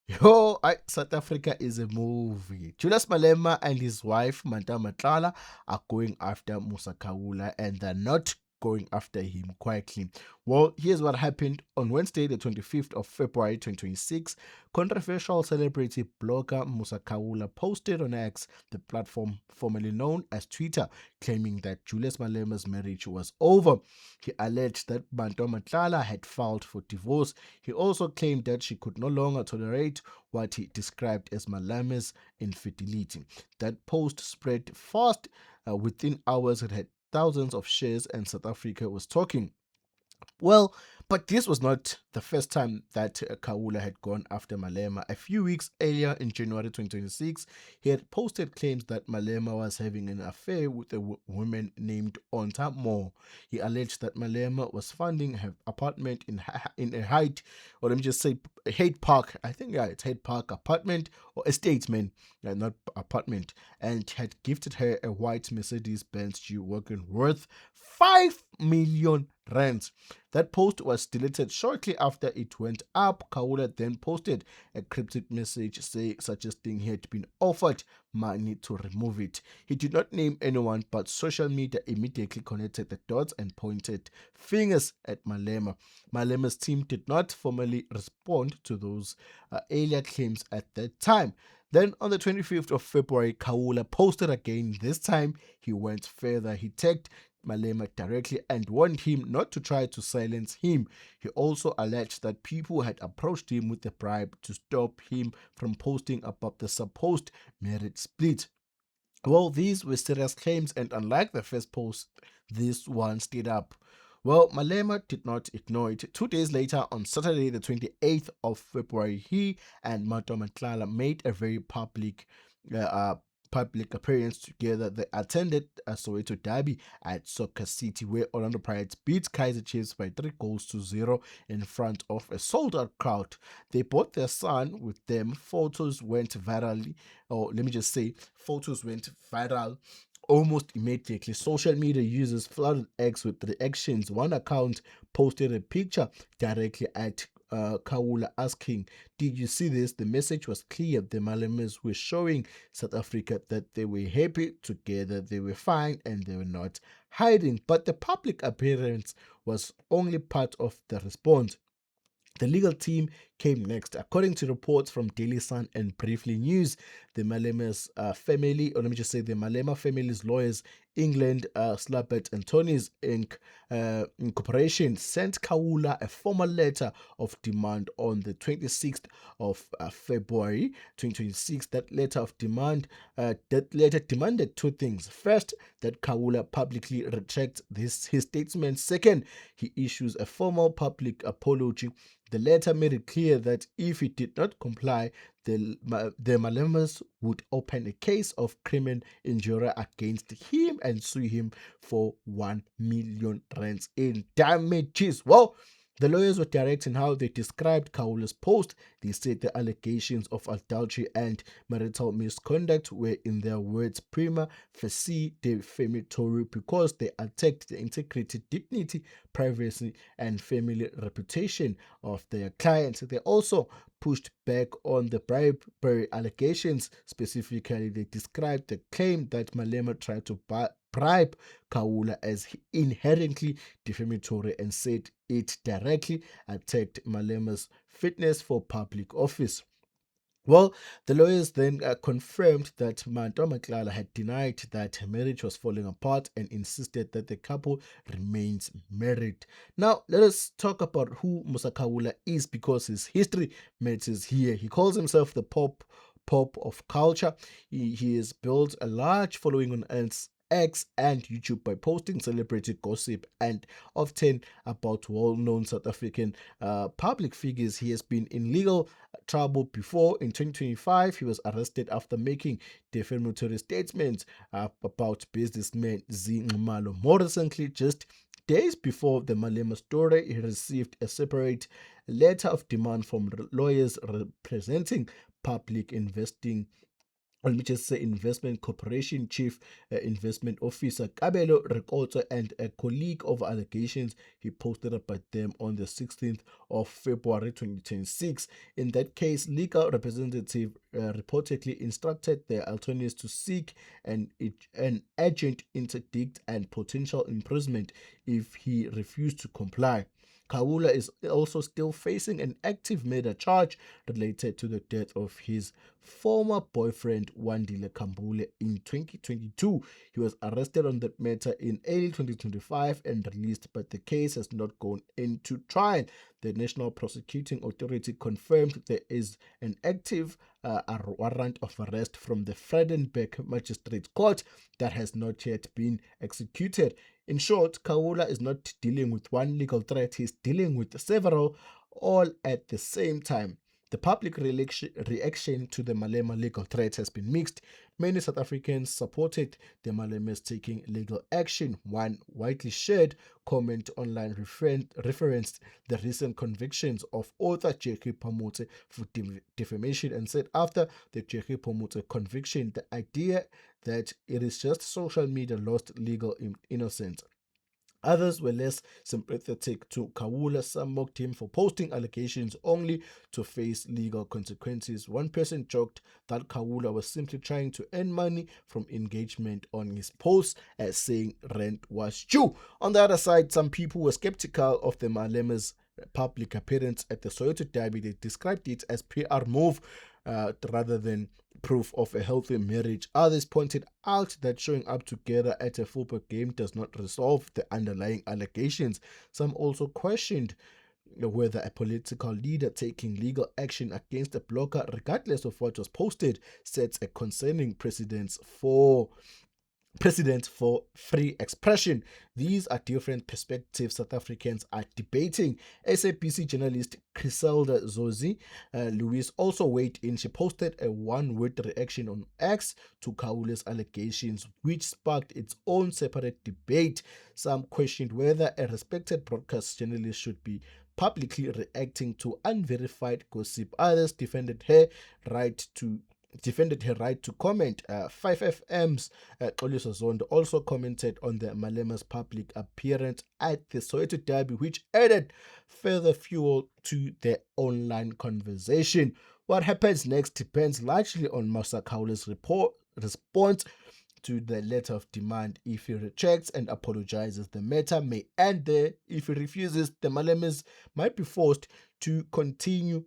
South Africa is a movie. Julius Malema and his wife Manta Matlala are going after Musa Kaula, and they're not going after him quietly. Well, here's what happened on Wednesday, the 25th of February 2026. Controversial celebrity blogger Musa Kaula posted on X, the platform formerly known as Twitter, claiming that Julius Malema's marriage was over. He alleged that Manta Matlala had filed for divorce. He also claimed that she could no longer tolerate what he described as Malema's infidelity. That post spread fast. Within hours, it had thousands of shares, and South Africa was talking. Well, but this was not the first time that Kaula had gone after Malema. A few weeks earlier in January 2026, he had posted claims that Malema was having an affair with a woman named Onta Moore. He alleged that Malema was funding her apartment in a Hyde, or let me just say Hyde Park. I think, yeah, it's Hyde Park apartment or estate, man, yeah, not apartment, and had gifted her a white Mercedes Benz G Wagon worth 5 million rands. That post was deleted shortly after it went up. Kaula then posted a cryptic message suggesting he had been offered money to remove it. He did not name anyone, but social media immediately connected the dots and pointed fingers at Malema. Malema's team did not formally respond to those earlier claims at that time. Then on the 25th of February, Kaula posted again. This time he went further. He tagged Malema directly and warned him not to try to silence him. He also alleged that people had approached him with a bribe to stop him from posting about the supposed marriage split. Well, these were serious claims, and unlike the first post, this one stayed up. Well, Malema did not ignore it. 2 days later, on Saturday, the 28th of February, he and Mato Matlala made a very uh, uh, public appearance together. They attended a Soweto derby at Soccer City, where Orlando Pirates beat Kaizer Chiefs by 3 goals to 0 in front of a sold-out crowd. They brought their son with them. Photos went viral, or let me just say, photos went viral almost immediately. Social media users flooded X with reactions. One account posted a picture directly at Kaula asking, "Did you see this?" The message was clear. The Malamas were showing South Africa that they were happy together, they were fine, and they were not hiding. But the public appearance was only part of the response. The legal team came next. According to reports from Daily Sun and Briefly News, the Malema's family, or let me just say the Malema family's lawyers, England, Slabbert and Tony's Inc. Incorporation, sent Kaula a formal letter of demand on the 26th of February 2026. That letter demanded two things. First, that Kaula publicly retracts his statement. Second, he issues a formal public apology. The letter made it clear that if he did not comply, the Malemas would open a case of criminal injury against him and sue him for 1 million rands in damages. Well, the lawyers were direct in how they described Kaula's post. They said the allegations of adultery and marital misconduct were, in their words, prima facie defamatory because they attacked the integrity, dignity, privacy, and family reputation of their clients. They also pushed back on the bribery allegations. Specifically, they described the claim that Malema tried to bribe Kaula as inherently defamatory and said it directly attacked Malema's fitness for public office. Well, the lawyers then confirmed that Manto Matlala had denied that her marriage was falling apart and insisted that the couple remains married. Now, let us talk about who Musa Kaula is because his history matters here. He calls himself the Pope of culture. He has built a large following on X and YouTube by posting celebrity gossip and often about well-known South African public figures. He has been in legal trouble before. In 2025, he was arrested after making defamatory statements about businessman Z Nxumalo. More recently, just days before the Malema story, he received a separate letter of demand from lawyers representing public investing on Mitchell's Investment Corporation Chief Investment Officer Kabelo Rekotso and a colleague over allegations he posted about them on the 16th of February 2026. In that case, legal representative reportedly instructed the attorneys to seek an urgent interdict and potential imprisonment if he refused to comply. Khawula is also still facing an active murder charge related to the death of his former boyfriend Wandile Khambule in 2022. He was arrested on that matter in early 2025 and released, but the case has not gone into trial. The National Prosecuting Authority confirmed there is an active warrant of arrest from the Vredenburg Magistrate Court that has not yet been executed. In short, Khawula is not dealing with one legal threat, he's dealing with several, all at the same time. The public reaction to the Malema legal threat has been mixed. Many South Africans supported the Malemas taking legal action. One widely shared comment online referenced the recent convictions of author Jackie Phomotse for defamation and said after the Jackie Phomotse conviction, the idea that it is just social media lost legal innocence. Others were less sympathetic to Khawula. Some mocked him for posting allegations only to face legal consequences. One person joked that Khawula was simply trying to earn money from engagement on his posts, as saying rent was due. On the other side, some people were skeptical of the Malema's public appearance at the Soweto Derby. They described it as PR move rather than proof of a healthy marriage. Others pointed out that showing up together at a football game does not resolve the underlying allegations. Some also questioned whether a political leader taking legal action against a blogger, regardless of what was posted, sets a concerning precedence for free expression. These are different perspectives South Africans are debating. SABC journalist Griselda Zozi Louise also weighed in. She posted a one-word reaction on X to Khawula's allegations, which sparked its own separate debate. Some questioned whether a respected broadcast journalist should be publicly reacting to unverified gossip. Others defended her right to comment. 5FM's Xoliso Zondo also commented on the Malema's public appearance at the Soweto Derby, which added further fuel to the online conversation. What happens next depends largely on Musa Khawula's response to the letter of demand. If he rejects and apologizes, the matter may end there. If he refuses, the Malemas might be forced to continue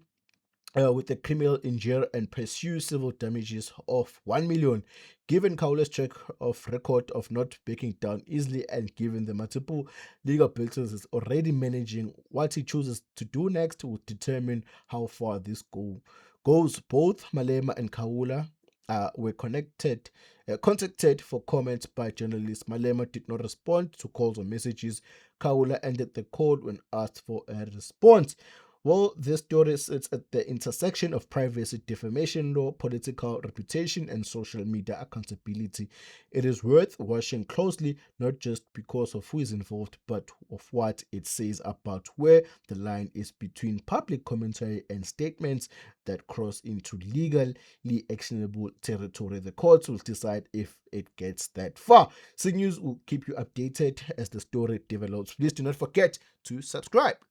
with the criminal injury and pursue civil damages of 1 million. Given Khawula's track of record of not backing down easily and given the multiple legal battles is already managing, what he chooses to do next will determine how far this goes. Both Malema and Khawula were contacted for comments by journalists. Malema did not respond to calls or messages. Khawula ended the call when asked for a response. Well, this story sits at the intersection of privacy, defamation law, political reputation, and social media accountability. It is worth watching closely, not just because of who is involved, but of what it says about where the line is between public commentary and statements that cross into legally actionable territory. The courts will decide if it gets that far. SIG News will keep you updated as the story develops. Please do not forget to subscribe.